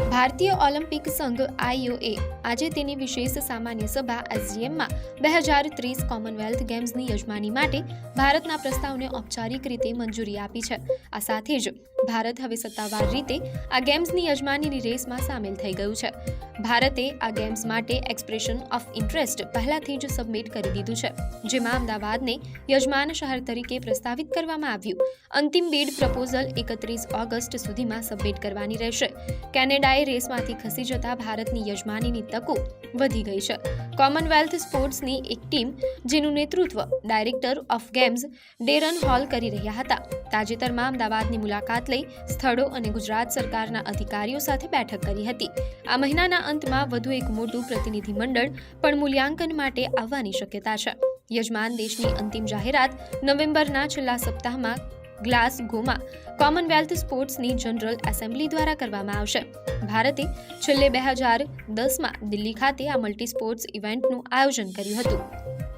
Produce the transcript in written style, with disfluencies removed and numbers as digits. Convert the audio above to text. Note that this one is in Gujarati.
ભારતીય ઓલિમ્પિક સંઘ આઈઓએ આજે તેની વિશેષ સામાન્ય સભા એસડીએમમાં 2030 કોમનવેલ્થ ગેમ્સની યજમાની માટે ભારતના પ્રસ્તાવને ઔપચારિક રીતે મંજૂરી આપી છે. આ સાથે જ ભારત હવે સત્તાવાર રીતે આ ગેમ્સની યજમાનીની રેસમાં સામેલ થઈ ગયું છે. ભારતે આ ગેમ્સ માટે એક્સપ્રેશન ઓફ ઇન્ટરેસ્ટ પહેલાથી જ સબમિટ કરી દીધું છે, જેમાં અમદાવાદને યજમાન શહેર તરીકે પ્રસ્તાવિત કરવામાં આવ્યું. અંતિમ બીડ પ્રપોઝલ 31 ઓગસ્ટ સુધીમાં સબમિટ કરવાની રહેશે. કેનેડાએ રેસમાંથી ખસી જતા ભારતની યજમાનીની તકો વધી ગઈ છે. કોમનવેલ્થ સ્પોર્ટ્સની એક ટીમ, જેનું નેતૃત્વ ડાયરેક્ટર ઓફ ગેમ્સ ડેરન હોલ કરી રહ્યા હતા, તાજેતરમાં અમદાવાદની મુલાકાત લઈ સ્થળો અને ગુજરાત સરકારના અધિકારીઓ સાથે બેઠક કરી હતી. આ મહિનાના અંતમાં વધુ એક મોટું પ્રતિનિધિ મંડળ પણ મૂલ્યાંકન માટે આવવાની શક્યતા છે. યજમાન દેશની અંતિમ જાહેરાત નવેમ્બરના છેલ્લા સપ્તાહમાં ગ્લાસગોમાં કોમનવેલ્થ સ્પોર્ટ્સની જનરલ એસેમ્બલી દ્વારા કરવામાં આવશે. ભારતે છેલ્લે 2010માં દિલ્હી ખાતે આ મલ્ટી સ્પોર્ટ્સ ઇવેન્ટનું આયોજન કર્યું હતું.